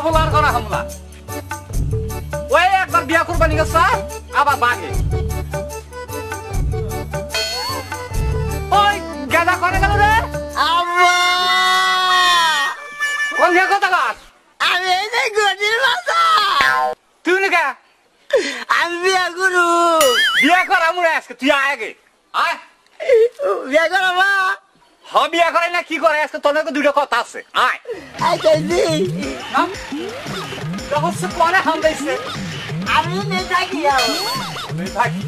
পোলার করা হামলা ওই একবার বিয়া করবানি গেছে আবার বাগে ওই গাদা করে গেল রে আম্মা কোন দিয়ে কথা গাছ আমি এই যে গদির মাথা তুই নাকি আমি বিয়া করু বিয়া করা মুড়ে আজকে তুই আগে আয় বিয়া করো মা হ বিয়া করে না কি করে আজকে তোর নাকি দুটো কথা আছে আয় আইতেছি হচ্ছে পরে হামলাইছে আমি নিয়ে থাকি থাকি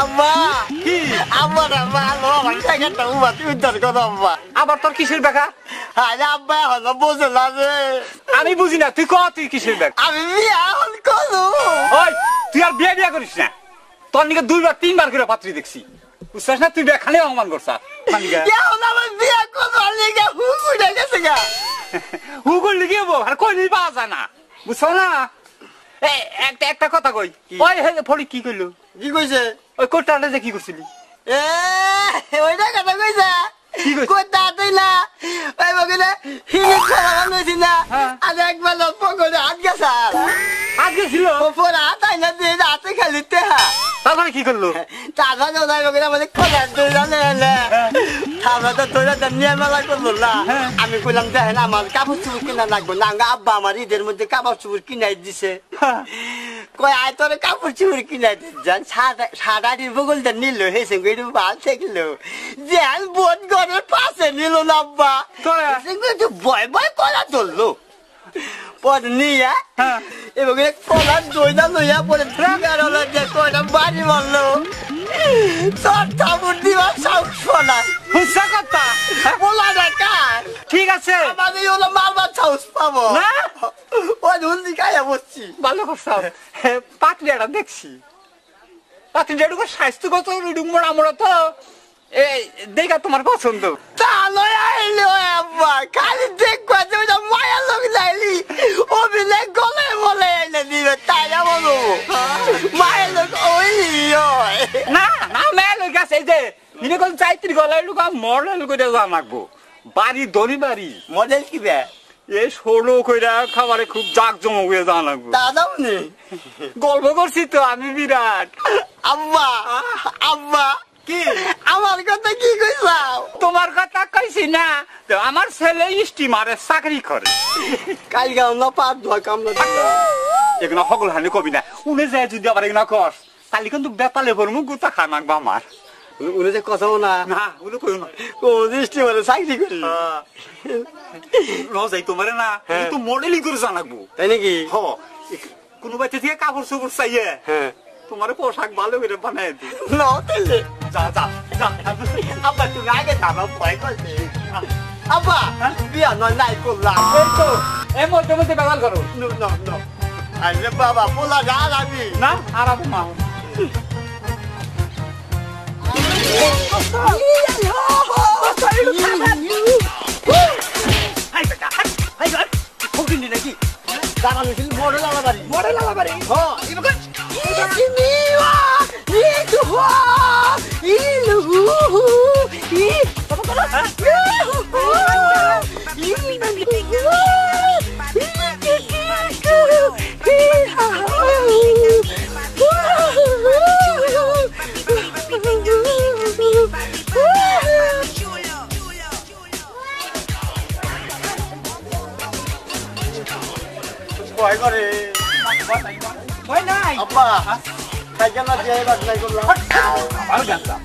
আম্মা কি আম্মা না ভালো আমার জায়গাটা উমাতি উদ্ধার করো আম্মা আবার তোর কিসের বেকা আরে আব্বা হলো বোঝে না রে আমি বুঝি না তুই ক তুই কিসের বেকা আমি বিয়া হল করু ওই তুই আর বিয়া বিয়া করিস না তোর নিকে 2বার 3বার করে পাত্রী দেখছি বুঝছিস না তুই বিয়া খালি অপমান করছ আমার বিয়া করো লিগা হুকুড়ে গেছে গা হুকুর লিখে আর কই নি পাওয়া যায় না বুঝছ না একটা কথা কই ওই ফড়ি কি কইলো কি কইছে ওই কোটালে যে কি করছিলি ওইটা কথা কইছে কি কইছে কোটা তুই না ওই বগলে হিনি খাওয়া নইছি না আজ একবার পকড়ে হাত গেছে আজকে ছিল ওপর হাত আইনা দিয়ে হাতে খালি তেহা তারপরে কি করলো তারপরে ওই বগলে আমাদের খোলা তুই জানে তারপরে তো তোরা তো নিয়ে মেলা করলো না আমি কইলাম দেখেন আমার কাপড় চুপড় কিনা লাগবো না আব্বা আমার ঈদের মধ্যে কাপড় চুপড় কিনাই দিছে কই আয় তোর কাপড় চুপড় কিনাই যান সাদাটির বগলটা নিল হেসে গেড়ু ভাল থাকলো যেন বোন ঘরের পাশে নিল না আব্বা একটু ভয় ভয় করা ধরলো পরে নিয়ে এবং কলা দইনা লইয়া পরে কয়টা বাড়ি মারলো তোর ঠাকুর দিবার সাউন্ড শোনা হুসা কথা বলা দেখা ঠিক আছে আমাদের হলো মারবার সাহস পাবো না ওই হুন্দি খাইয়া বসছি ভালো করছাও পাত্রিয়াটা দেখছি পাত্রিয়াটুকু স্বাস্থ্যগত রুডুমরা আমরা তো এই দেখা তোমার পছন্দ তা লয় আইলি ওই আব্বা খালি দেখবা যে ওইটা মায়ের লোক যাইলি অভিনয় গলে বলে এনে দিবে তাই বলো মায়ের লোক ওই না না মেয়ে লোক আছে এই যে ইনে কোন চাইতির গলায় লোক মডেল করে যা মাগবো বাড়ি ধনী বাড়ি মডেল কি বে এই ষোলো কইরা খাবারে খুব জাকজমক হয়ে যাওয়া লাগবো দাদাও নে গল্প করছি তো আমি বিরাট আব্বা আব্বা কি আমার কথা কি কইছাও তোমার কথা কইছি না তো আমার ছেলে স্টিমারে চাকরি করে কাল গাও না পার ধোয়া কাম না এগুলো সকল হানি কবি না উনি যায় যদি আবার এগুলো কর তাহলে কিন্তু বেতালে ভরমু গুতা খায় মাগবা আমার উনি যে কথাও না না উনি কই না ও দৃষ্টি মানে চাকরি করি যাই তোমার না তো মডেলিং করে জানাবো তাই নাকি হ কোনো বাচ্চা থেকে কাপড় চোপড় চাইয়ে হ্যাঁ তোমার পোশাক ভালো করে বানাই দি না তাইলে যা যা যা আব্বা তুমি আগে থামো ভয় করছে আব্বা বিয়া নয় নাই করলাম এই তো এর মধ্যে মধ্যে ব্যবহার করো নো নো নো আরে বাবা পোলা যা আমি না আরাম মা হাই বেটা হাই হাই ফকিনি নাকি দাঁড়ানো ছিল মডেল আলাবাড়ি হ্যাঁ ইবকা ইনিওয়া ইতুহা ইলহু ই বাবা করো ভয় করে ভয় নাই আব্বা সাইকেল না দিয়ে বাস নাই করলাম ভালো জানতাম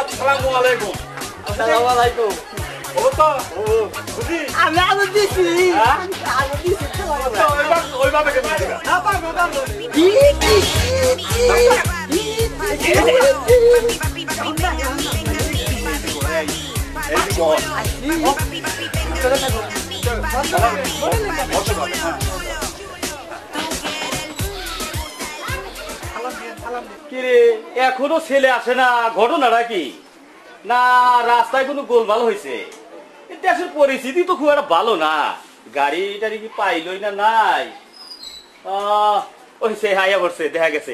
আসসালামু আলাইকুম আসসালামু আলাইকুম ও তো বুঝি আমি আলু দিছি আলু দিছি ওইভাবে কেন না পারবো পারবো কিরে এখনো ছেলে আসে না, ঘটনাটা কি? না রাস্তায় কোনো গোলমাল হয়েছে? দেশের পরিস্থিতি তো খুব একটা ভালো না, গাড়ি টাড়ি কি পাইলই না নাই। ওই সে হাইয়া পড়ছে, দেখা গেছে।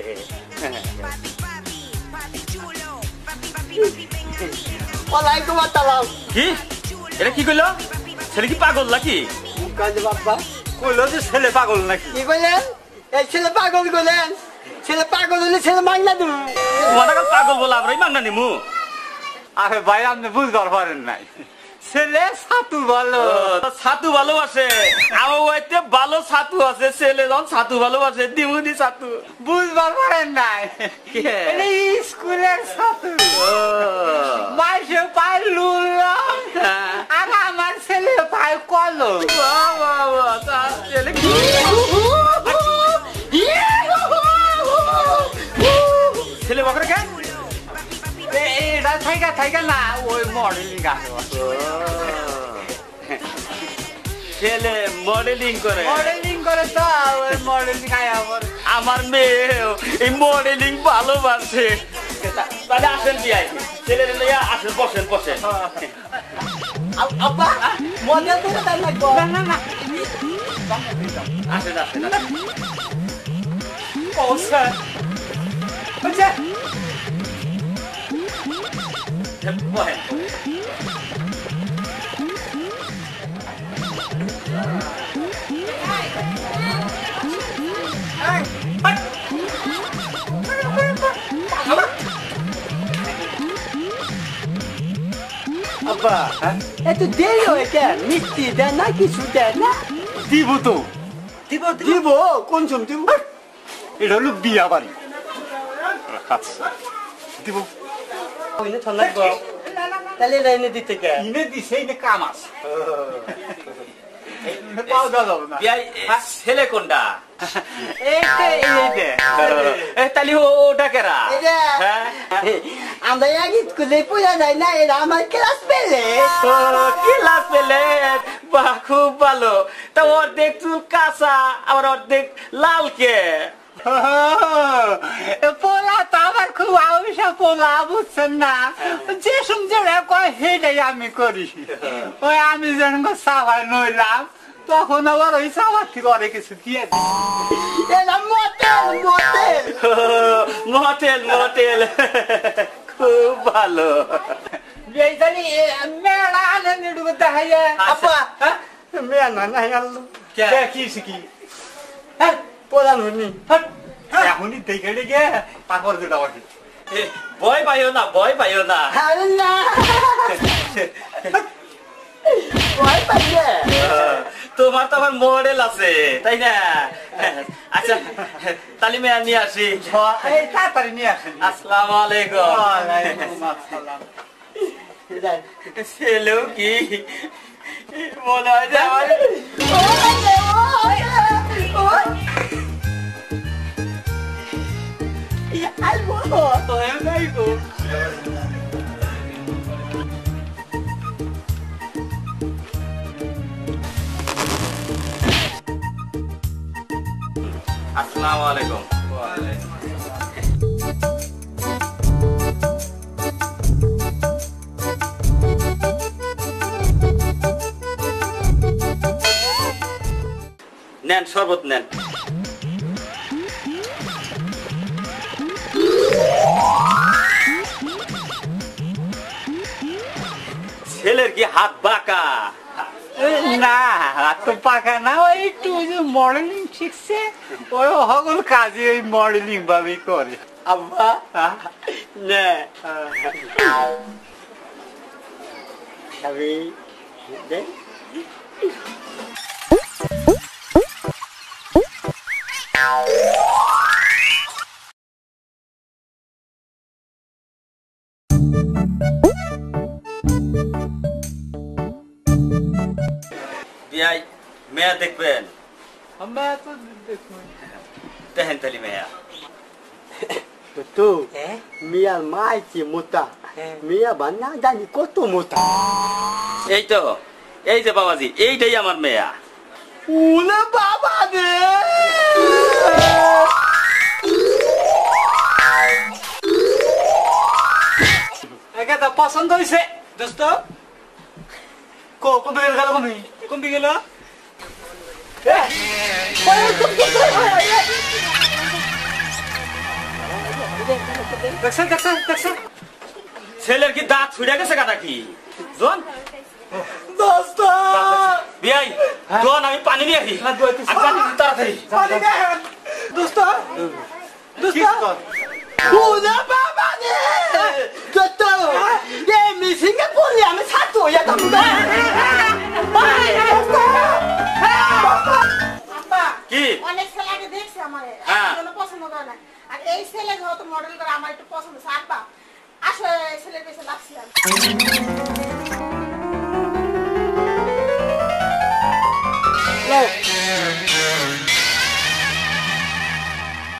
ওয়ালাইকুম আসসালাম। কি এটা কি কইলো? ছেলে কি পাগল নাকি? কাজে বাবা কইলো যে ছেলে পাগল নাকি? কি কইলেন? এই ছেলে পাগল কইলেন? ছেলে পাগল হলে ছেলে মাংনা দেব। তোমার পাগল বলে আমরাই মাংনা নিমু? আরে ভাই আপনি বুঝবার পারেন নাই, ছেলে ছাতু ভালো। ছাতু ভালোবাসে, আমার বাড়িতে ভালো ছাতু আছে, ছেলে যখন ছাতু ভালোবাসে দিমুনি ছাতু। বুঝবার পারেন নাই, এটা স্কুলের ছাতু। মাসে পায় লুলাম আর আমার ছেলে পায় কলম। ছেলে কি ছেলে বকরে কেন? এটা থাইকা না, ওই মডেলিং আছে। ছেলে মডেলিং করে? মডেলিং করে তো, ওই মডেলিং আমার মেয়ে এই মডেলিং ভালোবাসে। তাহলে আসেন বিয়াই, ছেলে আসেন, বসেন বসেন। আব্বা মজা করে তাই লাগবো। না আসেন আসেন। বহেন। আব্বা এত দেরি হয়ে কেন? মিষ্টি দেন না, কিছু দেন না? দিব তো, দিব কোন সময় দিব? এটা হলো বিয়া বাড়ি। দিব তাহলে এটা এনে দিতে কে? ইনে দিছে, ইনে কাম আছে। পাওয়া যাবে না। বিয়াই ছেলে কোনটা? তাহলে ওটা কেরা? আমরা এক স্কুলে পড়া যায় না, এরা আমার ক্লাস পেলে। ক্লাস পেলে বা খুব ভালো। তা অর্ধেক চুল কাঁচা আবার অর্ধেক লালকে। পোলা তো আমার খুব আবশ্যক, পোলা বুঝছেন না, যে সমঝে কয় সেটাই আমি করি। ওই আমি যখন সাবাই নইলাম তখন আবার ওই সাবার থেকে অনেক কিছু দিয়ে মটেল মটেল খুব ভালো। মেলা আনন্দ দেখাই। আপা মেয়া না নাই আনলো কি শিখি পড়ানুনি এখনই দেখে ডেকে তারপর যেটা বসে। ভয় পাইও না, ভয় পাইও না। না ভয় পাইলে তোমার তো আবার মডেল আছে তাই না? আচ্ছা তালি মেয়া নিয়ে আসি। এই তাড়াতাড়ি নিয়ে আসেন। আসসালামু আলাইকুম। ছেলেও কি মনে হয় যে আমার আসসালামু আলাইকুম। নেন শরবত নেন। ছেলের কি হাত বাঁকা? না হাত তো পাকা না, ওই একটু মডেলিং শিখছে, ওই সকল কাজে ওই মডেলিং ভাবেই করে। আব্বা না আমি বিয়াই মেয়া দেখবেন? আমরা তো দেখুন দেখেন তালি মেয়া। তো মিয়ার মাইছি মোটা, মিয়া বান্না জানি কত মোটা। এই তো এই যে বাবাজি, এইটাই আমার মেয়া। উলে বাবা রে পছন্দ হয়েছে দোস্ত কমে গেল কমে গেল দেখছেন দেখছেন দেখছেন ছেলের কি দাঁত ছুড়ে গেছে কাটা কি জন দোস্ত বিয়াই জন আমি পানি নিয়ে আসি আমি পানি দিই তাড়াতাড়ি দোস্ত কি কর? ওরে বাবা রে দোস্ত এ মিসিংয়ে পড়লি আমি ছাড়তো ইয়া দামদা আব্বা কি অনেক ছেলেকে দেখছি আমার হ্যাঁ। জন্য পছন্দ করে না আর এই ছেলে যত মডেল করে আমার একটু পছন্দ আছে আব্বা আসো এই ছেলের পেছনে লাগছিলাম লো